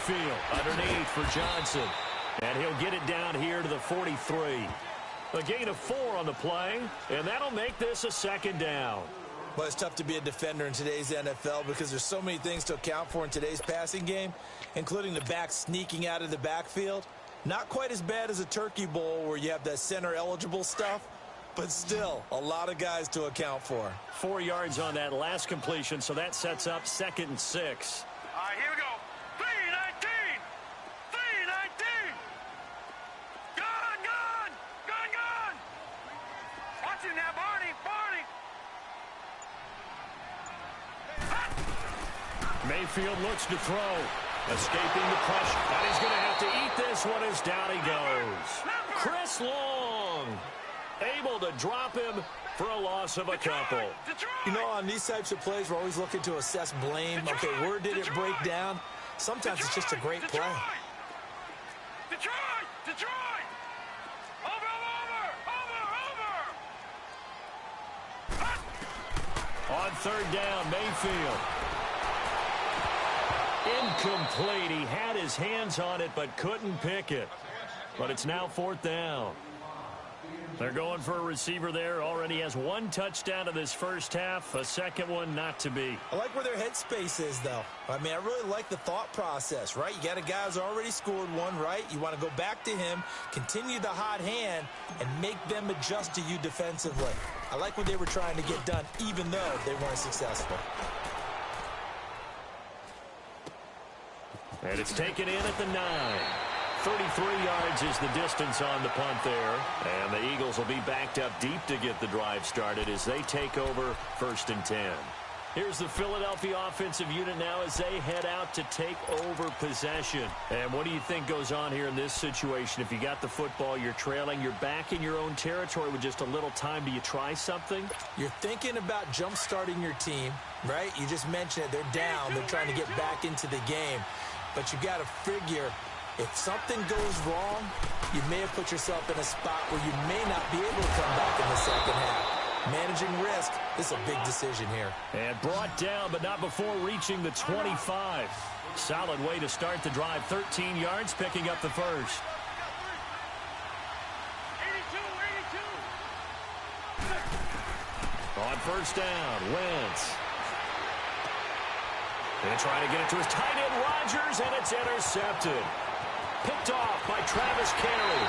Mayfield underneath for Johnson. And he'll get it down here to the 43. A gain of 4 on the play, and that'll make this a second down. Well, it's tough to be a defender in today's NFL because there's so many things to account for in today's passing game, including the back sneaking out of the backfield. Not quite as bad as a turkey bowl where you have that center-eligible stuff, but still a lot of guys to account for. 4 yards on that last completion, so that sets up 2nd and 6. All right, here we go. 3-19! 3-19! Gun! Watch him now, Barney! Mayfield looks to throw. Escaping the pressure. And he's going to have to eat this one as down he goes. Chris Long able to drop him for a loss of a couple. You know, on these types of plays, we're always looking to assess blame. Okay, where did it break down? Sometimes it's just a great play. Detroit! Over! On 3rd down, Mayfield. Incomplete. He had his hands on it but couldn't pick it. But it's now 4th down. They're going for a receiver there. Already has 1 touchdown in this first half. A second one not to be. I like where their headspace is, though. I mean, I really like the thought process, right? You got a guy who's already scored one, right? You want to go back to him, continue the hot hand, and make them adjust to you defensively. I like what they were trying to get done, even though they weren't successful. And it's taken in at the 9. 33 yards is the distance on the punt there. And the Eagles will be backed up deep to get the drive started as they take over 1st and 10. Here's the Philadelphia offensive unit now as they head out to take over possession. And what do you think goes on here in this situation? If you got the football, you're trailing, you're back in your own territory with just a little time. Do you try something? You're thinking about jump-starting your team, right? You just mentioned it. They're down. They're trying to get back into the game. But you got to figure, if something goes wrong, you may have put yourself in a spot where you may not be able to come back in the second half. Managing risk, this is a big decision here. And brought down, but not before reaching the 25. Solid way to start the drive. 13 yards, picking up the first. 82. On 1st down, Wentz. And trying to get it to his tight end, Rodgers, and it's intercepted. Picked off by Travis Kelce.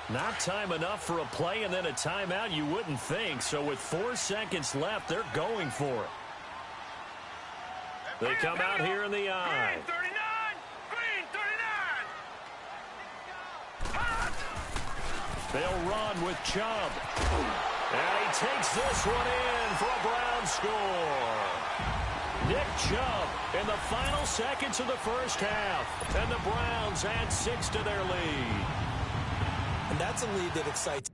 Not time enough for a play and then a timeout, you wouldn't think. So with 4 seconds left, they're going for it. They come out here in the eye. Green 39. They'll run with Chubb. And he takes this one in for a Brown score. Nick Chubb in the final seconds of the first half. And the Browns add 6 to their lead. And that's a lead that excites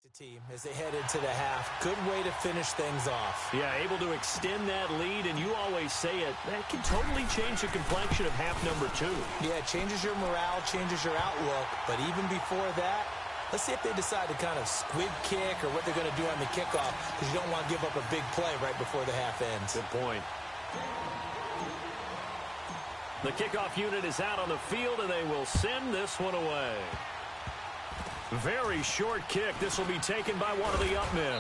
the team as they head into the half. Good way to finish things off. Yeah, able to extend that lead, and you always say it, that can totally change the complexion of half number 2. Yeah, it changes your morale, changes your outlook, but even before that, let's see if they decide to kind of squib kick or what they're going to do on the kickoff, because you don't want to give up a big play right before the half ends. Good point. The kickoff unit is out on the field, and they will send this one away. Very short kick. This will be taken by one of the up men.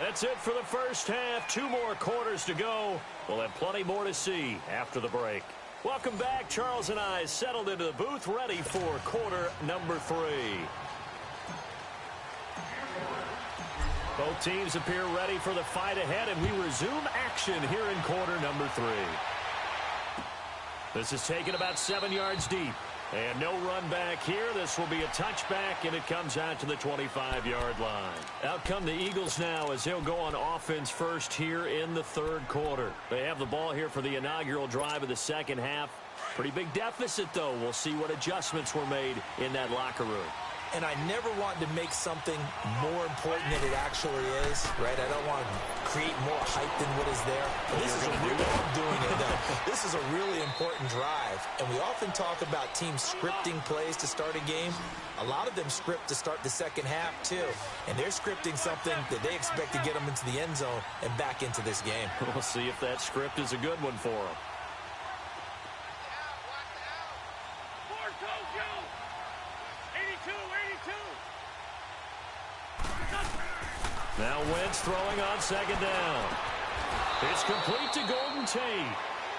That's it for the first half. 2 more quarters to go. We'll have plenty more to see after the break. Welcome back. Charles and I settled into the booth, ready for quarter number 3. Both teams appear ready for the fight ahead, and we resume action here in quarter number 3. This is taken about 7 yards deep. And no run back here. This will be a touchback, and it comes out to the 25-yard line. Out come the Eagles now as they'll go on offense first here in the 3rd quarter. They have the ball here for the inaugural drive of the second half. Pretty big deficit, though. We'll see what adjustments were made in that locker room. And I never want to make something more important than it actually is, right? I don't want to create more hype than what is there. But this is a really, I'm doing it, though. This is a really important drive. And we often talk about teams scripting plays to start a game. A lot of them script to start the second half, too. And they're scripting something that they expect to get them into the end zone and back into this game. We'll see if that script is a good one for them. Now Wentz throwing on second down. It's complete to Golden Tate.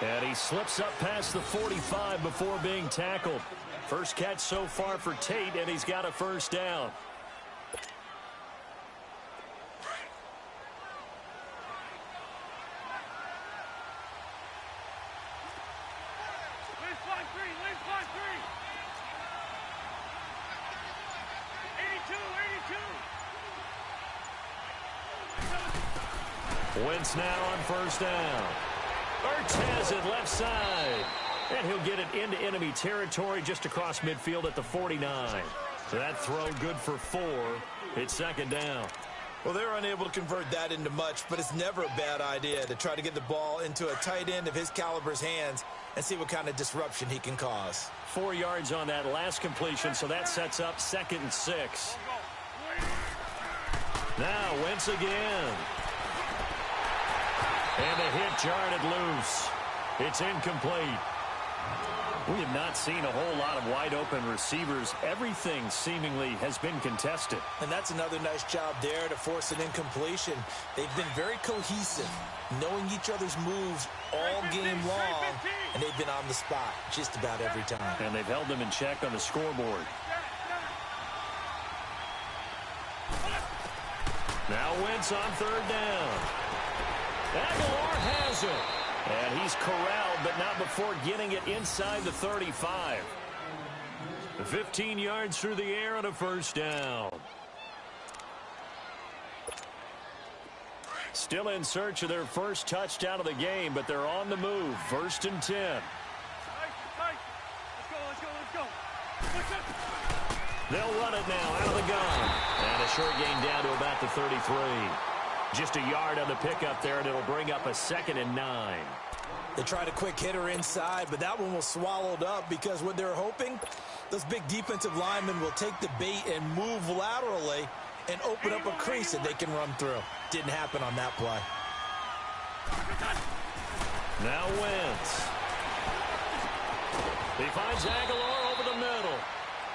And he slips up past the 45 before being tackled. First catch so far for Tate, and he's got a first down. Wentz now on first down. Ertz has it left side. And he'll get it into enemy territory just across midfield at the 49. That throw good for 4. It's second down. Well, they're unable to convert that into much, but it's never a bad idea to try to get the ball into a tight end of his caliber's hands and see what kind of disruption he can cause. 4 yards on that last completion, so that sets up 2nd and 6. Now Wentz again. And a hit jarred it loose. It's incomplete. We have not seen a whole lot of wide-open receivers. Everything seemingly has been contested. And that's another nice job there to force an incompletion. They've been very cohesive, knowing each other's moves all game long, and they've been on the spot just about every time. And they've held them in check on the scoreboard. Now Wentz on third down. Aguilar has it. And he's corralled, but not before getting it inside the 35. 15 yards through the air and a first down. Still in search of their first touchdown of the game, but they're on the move. 1st and 10. Let's go. They'll run it now out of the gun. And a short gain down to about the 33. Just a yard on the pickup there, and it'll bring up a 2nd and 9. They tried a quick hitter inside, but that one was swallowed up because what they're hoping, those big defensive linemen will take the bait and move laterally and open up a crease that they can run through. Didn't happen on that play. Now Wentz. He finds Aguilar over the middle.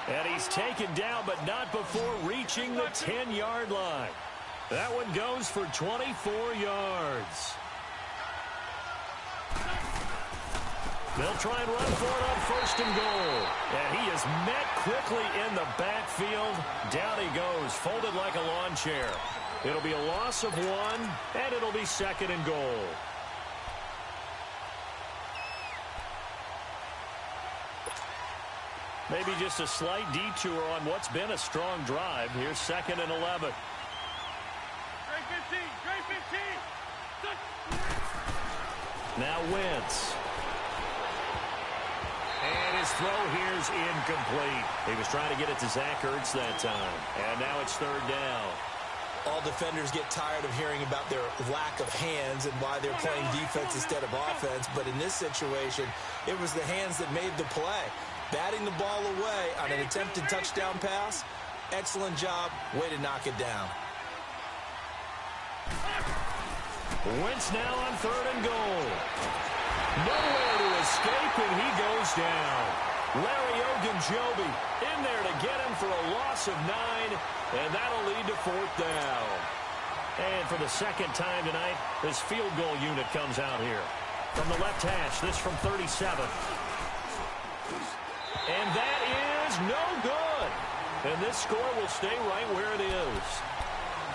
And he's taken down, but not before reaching the 10-yard line. That one goes for 24 yards. They'll try and run for it on 1st and goal. And he is met quickly in the backfield. Down he goes, folded like a lawn chair. It'll be a loss of 1, and it'll be 2nd and goal. Maybe just a slight detour on what's been a strong drive. Here's 2nd and 11. Now Wentz. And his throw here's incomplete. He was trying to get it to Zach Ertz that time. And now it's 3rd down. All defenders get tired of hearing about their lack of hands and why they're playing defense instead of offense. But in this situation, it was the hands that made the play. Batting the ball away on an attempted touchdown pass. Excellent job. Way to knock it down. Wentz now on 3rd and goal. Nowhere to escape, and he goes down. Larry Ogunjobi in there to get him for a loss of 9, and that'll lead to 4th down. And for the 2nd time tonight, this field goal unit comes out here. From the left hash, this from 37. And that is no good. And this score will stay right where it is.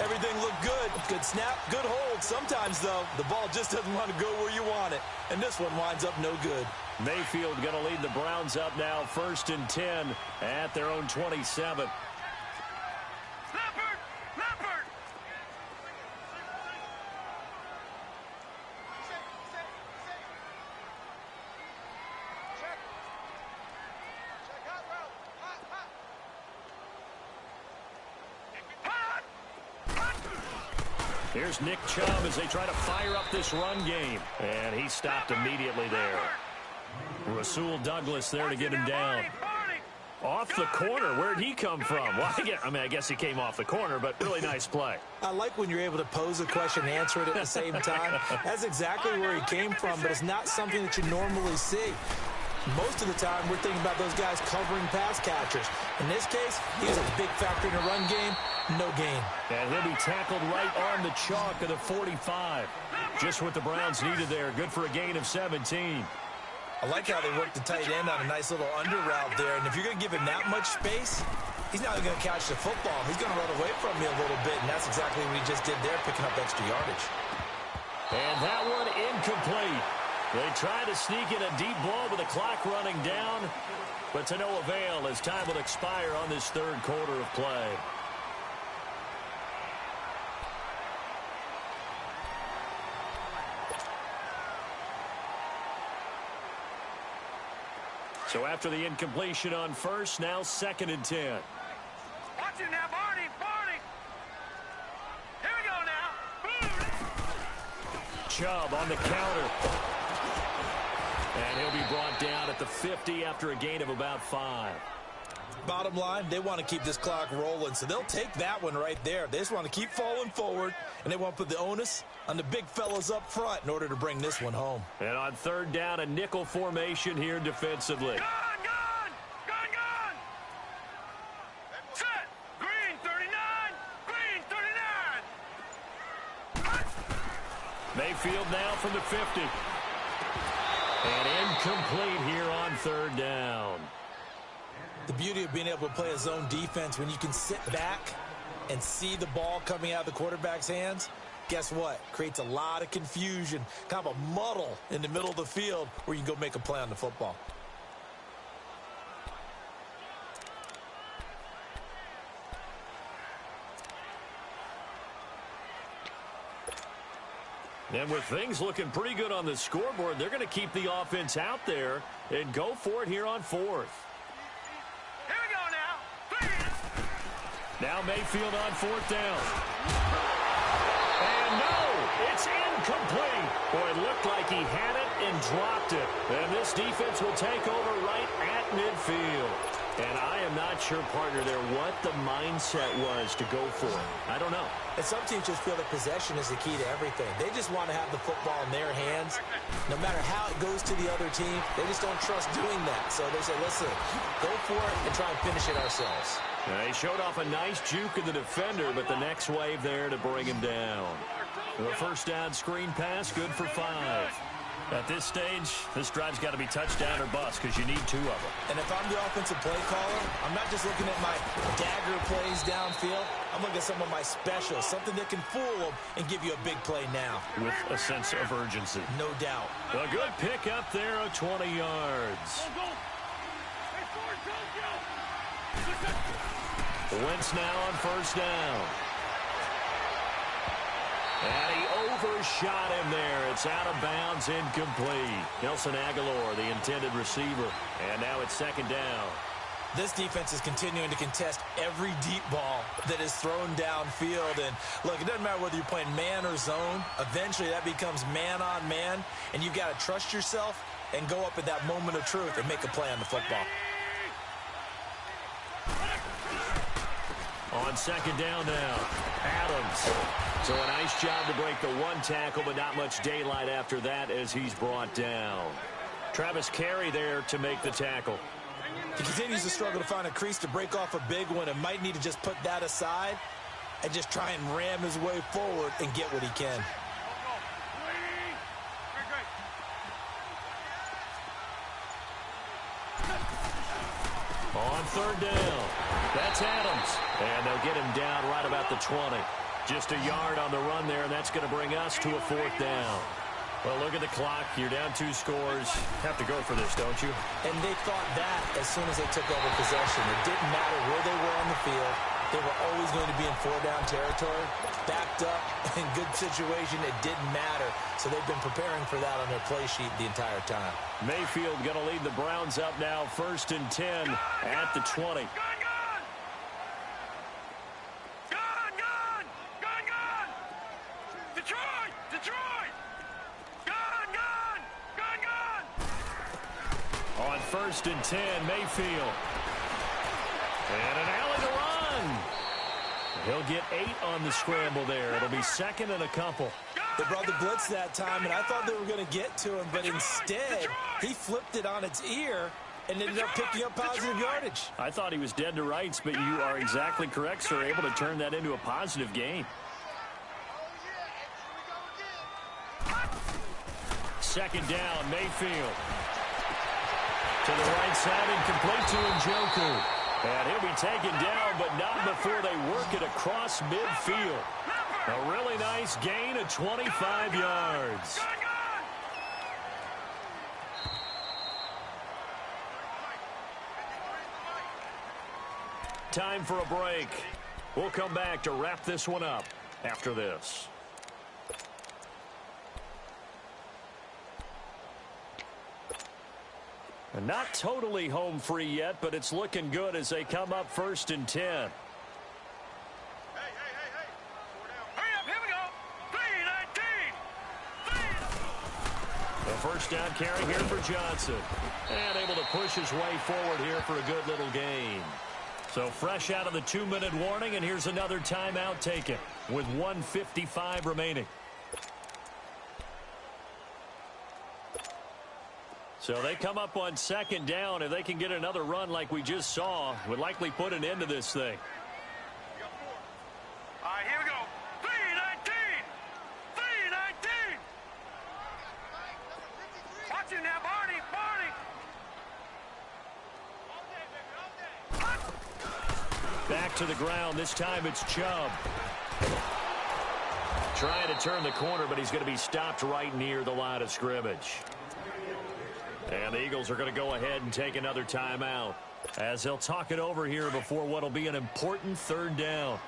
Everything looked good. Good snap, good hold. Sometimes, though, the ball just doesn't want to go where you want it. And this one winds up no good. Mayfield going to lead the Browns up now, 1st and 10 at their own 27. Here's Nick Chubb as they try to fire up this run game. And he stopped immediately there. Rasul Douglas there to get him down. Off the corner. Where'd he come from? Well, I guess he came off the corner, but really nice play. I like when you're able to pose a question and answer it at the same time. That's exactly where he came from, but it's not something that you normally see. Most of the time, we're thinking about those guys covering pass catchers. In this case, he was a big factor in the run game. No gain. And he'll be tackled right on the chalk of the 45. Just what the Browns needed there. Good for a gain of 17. I like how they worked the tight end on a nice little under route there. And if you're going to give him that much space, he's not going to catch the football. He's going to run away from me a little bit, and that's exactly what he just did there, picking up extra yardage. And that one incomplete. They try to sneak in a deep ball with the clock running down, but to no avail as time will expire on this third quarter of play. So after the incompletion on first, now 2nd and 10. Watch it now, Barney, Barney. Here we go now. Boom. Chubb on the counter. And he'll be brought down at the 50 after a gain of about 5. Bottom line, they want to keep this clock rolling, so they'll take that one right there. They just want to keep falling forward, and they want to put the onus on the big fellas up front in order to bring this one home. And on 3rd down, a nickel formation here defensively. Gun, gun, gun, gun. Set. Green 39, green 39. Mayfield now from the 50. And incomplete here on 3rd down. The beauty of being able to play a zone defense when you can sit back and see the ball coming out of the quarterback's hands, guess what? Creates a lot of confusion, kind of a muddle in the middle of the field where you can go make a play on the football. And with things looking pretty good on the scoreboard, they're going to keep the offense out there and go for it here on 4th. Here we go now. Now Mayfield on 4th down. And no, it's incomplete. Boy, it looked like he had it and dropped it. And this defense will take over right at midfield. And I am not sure, partner, there what the mindset was to go for it. I don't know. And some teams just feel that possession is the key to everything. They just want to have the football in their hands. No matter how it goes to the other team, they just don't trust doing that. So they say, listen, go for it and try and finish it ourselves. He showed off a nice juke of the defender, but the next wave there to bring him down. The 1st down screen pass, good for 5. At this stage, this drive's got to be touchdown or bust because you need 2 of them. And if I'm the offensive play caller, I'm not just looking at my dagger plays downfield. I'm looking at some of my specials, something that can fool them and give you a big play now. With a sense of urgency. No doubt. A good pick up there of 20 yards. Wentz now on 1st down. And he overshot him there. It's out of bounds, incomplete. Nelson Aguilar, the intended receiver. And now it's 2nd down. This defense is continuing to contest every deep ball that is thrown downfield. And, look, it doesn't matter whether you're playing man or zone. Eventually, that becomes man on man. And you've got to trust yourself and go up at that moment of truth and make a play on the football. On 2nd down now, Adams. So a nice job to break the 1 tackle, but not much daylight after that as he's brought down. Travis Carey there to make the tackle. He continues to struggle to find a crease to break off a big one and might need to just put that aside and just try and ram his way forward and get what he can. On 3rd down, that's Adams. And they'll get him down right about the 20. Just a yard on the run there, and that's going to bring us to a 4th down. Well, look at the clock. You're down 2 scores. Have to go for this, don't you? And they thought that as soon as they took over possession. It didn't matter where they were on the field. They were always going to be in 4-down territory, backed up, in good situation. It didn't matter. So they've been preparing for that on their play sheet the entire time. Mayfield going to lead the Browns up now, 1st and 10 at the 20. Detroit! Detroit! Gun! Gun! Gun! Gun! On 1st and 10, Mayfield. And an alley to run. He'll get 8 on the scramble there. It'll be second and a couple. They brought the blitz that time, and I thought they were going to get to him, but instead, he flipped it on its ear and ended up picking up positive yardage. I thought he was dead to rights, but you are exactly correct, sir. Able to turn that into a positive gain. Second down, Mayfield. To the right side and complete to Njoku. And he'll be taken down, but not before they work it across midfield. A really nice gain of 25 yards. Time for a break. We'll come back to wrap this one up after this. And not totally home free yet, but it's looking good as they come up 1st and 10. Hey. Hurry up, here we go. 3-19. The first down carry here for Johnson. And able to push his way forward here for a good little gain. So fresh out of the 2-minute warning, and here's another timeout taken with 1:55 remaining. So they come up on second down. If they can get another run like we just saw, would likely put an end to this thing. All right, here we go. 3-19. 3-19. Watch him now, Barney. Back to the ground. This time it's Chubb. Trying to turn the corner, but he's going to be stopped right near the line of scrimmage. And the Eagles are going to go ahead and take another timeout as they'll talk it over here before what will be an important third down.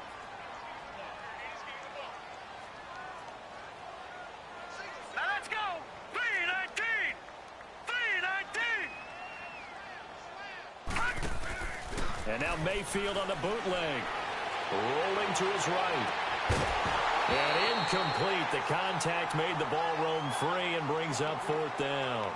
Now let's go. 3-19. 3-19. And now Mayfield on the bootleg. Rolling to his right. And incomplete. The contact made the ball roam free and brings up 4th down.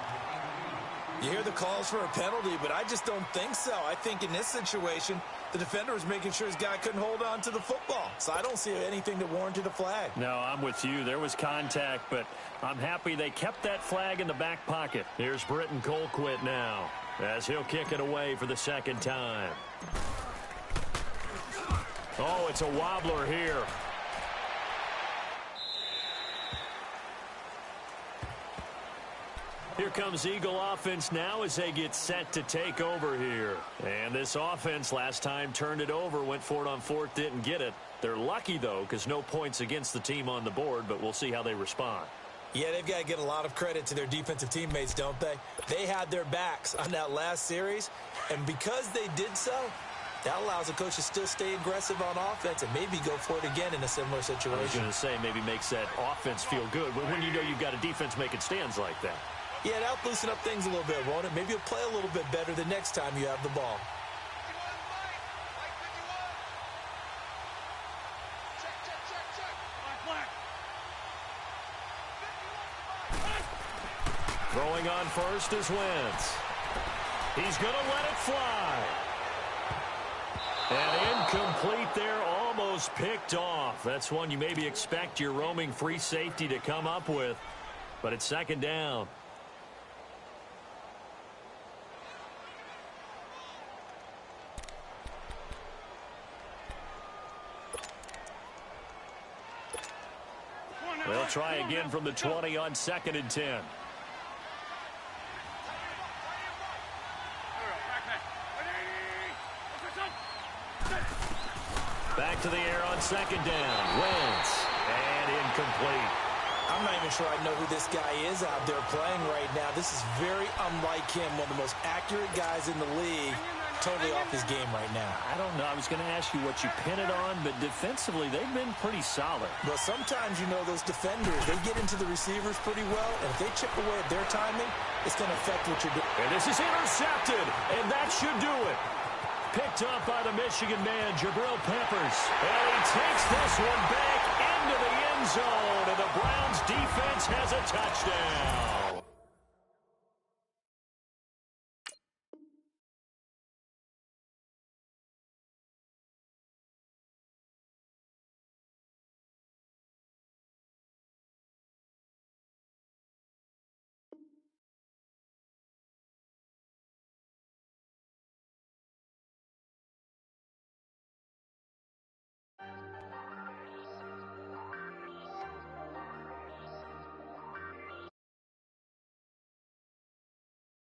You hear the calls for a penalty, but I just don't think so. I think in this situation, the defender was making sure his guy couldn't hold on to the football. So I don't see anything that warranted a flag. No, I'm with you. There was contact, but I'm happy they kept that flag in the back pocket. Here's Britton Colquitt now as he'll kick it away for the second time. Oh, it's a wobbler here. Here comes Eagle offense now as they get set to take over here. And this offense last time turned it over, went for it on 4th, didn't get it. They're lucky, though, because no points against the team on the board, but we'll see how they respond. Yeah, they've got to get a lot of credit to their defensive teammates, don't they? They had their backs on that last series, and because they did so, that allows the coach to still stay aggressive on offense and maybe go for it again in a similar situation. I was going to say maybe makes that offense feel good, but when you know you've got a defense making stands like that. Yeah, that'll loosen up things a little bit, won't it? Maybe you'll play a little bit better the next time you have the ball. Throwing on first is Wentz. He's going to let it fly. And incomplete there, almost picked off. That's one you maybe expect your roaming free safety to come up with, but it's second down. They'll try again from the 20 on 2nd and 10. Back to the air on 2nd down. Wentz. And incomplete. I'm not even sure I know who this guy is out there playing right now. This is very unlike him, one of the most accurate guys in the league. Totally off his game right now. I don't know. I was going to ask you what you pin it on, but defensively, they've been pretty solid. But sometimes, you know, those defenders, they get into the receivers pretty well, and if they chip away at their timing, it's going to affect what you're doing. And this is intercepted, and that should do it. Picked up by the Michigan man, Jabril Peppers. And he takes this one back into the end zone, and the Browns defense has a touchdown.